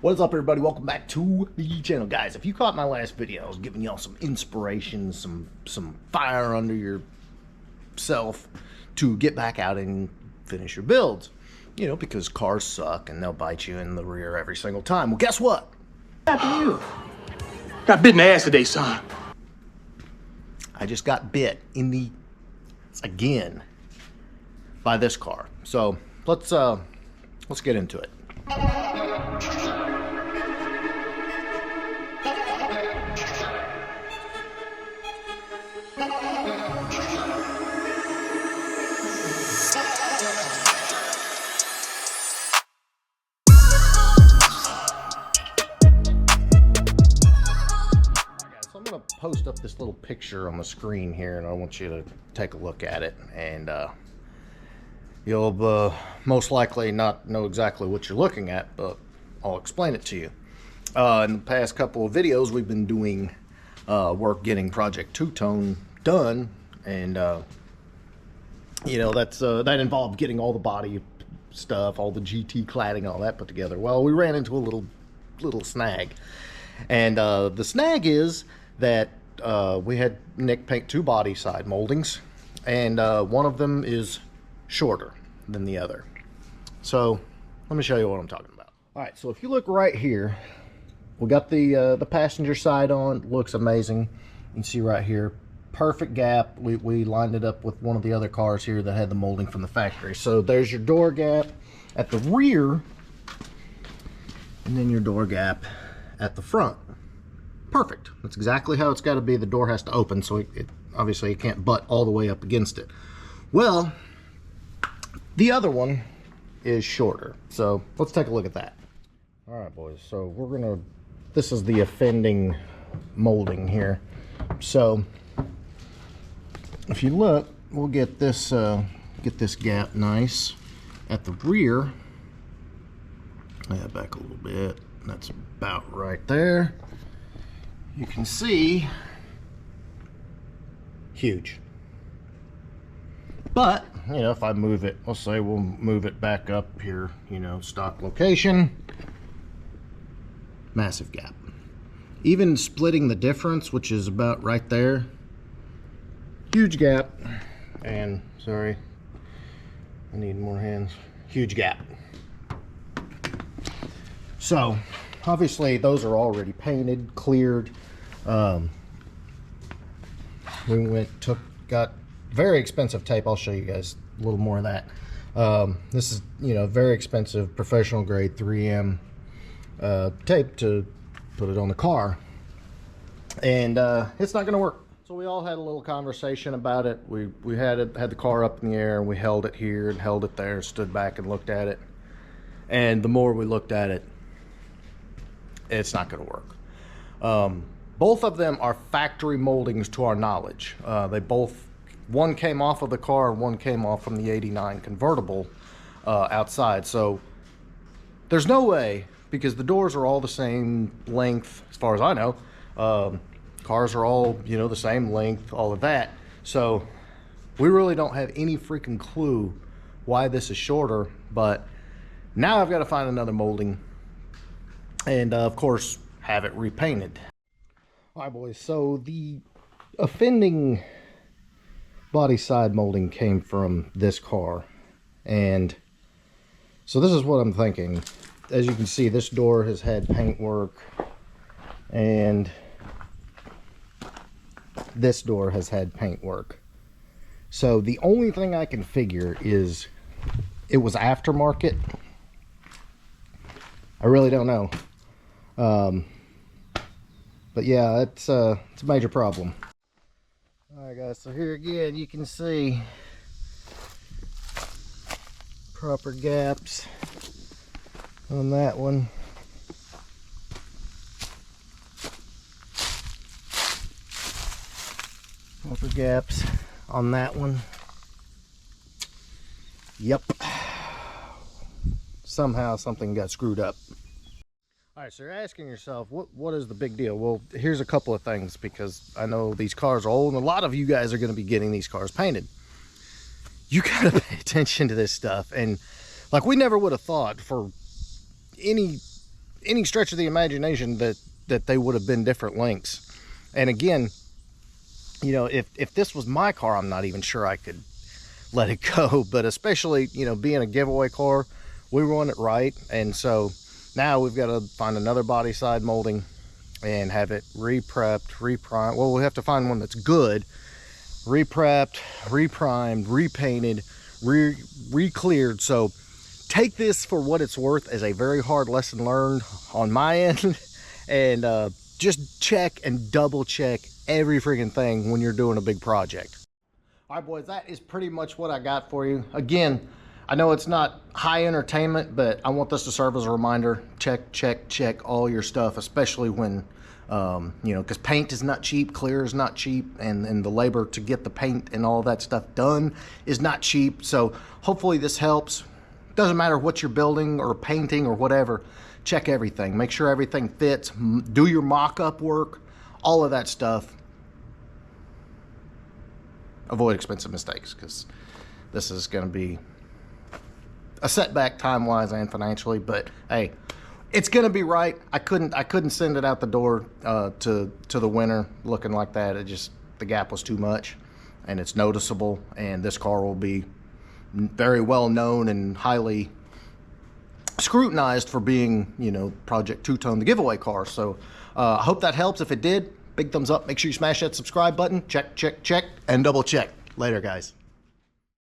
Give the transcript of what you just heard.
What is up, everybody? Welcome back to the channel. Guys, if you caught my last video, I was giving y'all some inspiration, some fire under yourself to get back out and finish your builds. You know, because cars suck and they'll bite you in the rear every single time. Well, guess what? What happened to you? Got bit in the ass today, son. I just got bit in the again by this car. So let's get into it. I'm going to post up this little picture on the screen here, and I want you to take a look at it, and you'll most likely not know exactly what you're looking at, but I'll explain it to you. In the past couple of videos, we've been doing work getting Project Two-Tone done, and you know, that involved getting all the body stuff, all the GT cladding, all that put together. Well, we ran into a little snag, and the snag is that we had Nick paint two body side moldings, and one of them is shorter than the other. So let me show you what I'm talking about. All right, so if you look right here, we got the passenger side on. Looks amazing. You can see right here, perfect gap. We lined it up with one of the other cars here that had the molding from the factory. So there's your door gap at the rear, and then your door gap at the front. Perfect. That's exactly how it's got to be. The door has to open, so it obviously it can't butt all the way up against it. Well, the other one is shorter, so let's take a look at that. All right, boys, so this is the offending molding here. So if you look, we'll get this gap nice at the rear. Yeah, back a little bit. That's about right there. You can see, huge. But, you know, if I move it, let's say we'll move it back up here, you know, stock location, massive gap. Even splitting the difference, which is about right there, huge gap. And, sorry, I need more hands. Huge gap. So, obviously, those are already painted, cleared. We got very expensive tape. I'll show you guys a little more of that. This is, you know, very expensive professional grade 3M tape to put it on the car, and it's not going to work. So we all had a little conversation about it. We had the car up in the air, and we held it here and held it there, stood back and looked at it. And the more we looked at it, it's not going to work. Both of them are factory moldings to our knowledge. One came off of the car and one came off from the '89 convertible outside. So there's no way, because the doors are all the same length as far as I know. Cars are all, you know, the same length, all of that. So we really don't have any freaking clue why this is shorter, but now I've got to find another molding and of course have it repainted. All right, boys, so the offending body side molding came from this car, and so this is what I'm thinking. As you can see, this door has had paint work, and this door has had paint work. So the only thing I can figure is it was aftermarket. I really don't know. But yeah, it's a major problem. All right, guys, so here again you can see proper gaps on that one. Proper gaps on that one. Yep. Somehow something got screwed up. All right, so you're asking yourself, what is the big deal? Well, here's a couple of things, because I know these cars are old, and a lot of you guys are going to be getting these cars painted. You got to pay attention to this stuff, and like we never would have thought for any any stretch of the imagination that they would have been different lengths. And again, you know, if this was my car, I'm not even sure I could let it go. But especially, you know, being a giveaway car, we run it right. And so now we've got to find another body side molding and have it re-prepped, re-primed. Well, we have to find one that's good, re-prepped, re-primed, repainted, re-cleared. So take this for what it's worth as a very hard lesson learned on my end. And just check and double check every freaking thing when you're doing a big project. All right, boys, that is pretty much what I got for you. Again, I know it's not high entertainment, but I want this to serve as a reminder. Check all your stuff, especially when, you know, because paint is not cheap, clear is not cheap, and the labor to get the paint and all that stuff done is not cheap. So hopefully this helps. Doesn't matter what you're building or painting or whatever. Check everything. Make sure everything fits. Do your mock-up work. All of that stuff. Avoid expensive mistakes, because this is going to be a setback time-wise and financially. But hey, it's going to be right. I couldn't send it out the door to the winter looking like that. It just, the gap was too much, and it's noticeable. And this car will be very well known and highly scrutinized for being, you know, Project Two-Tone, the giveaway car. So I hope that helps. If it did, big thumbs up. Make sure you smash that subscribe button. Check, and double check. Later, guys.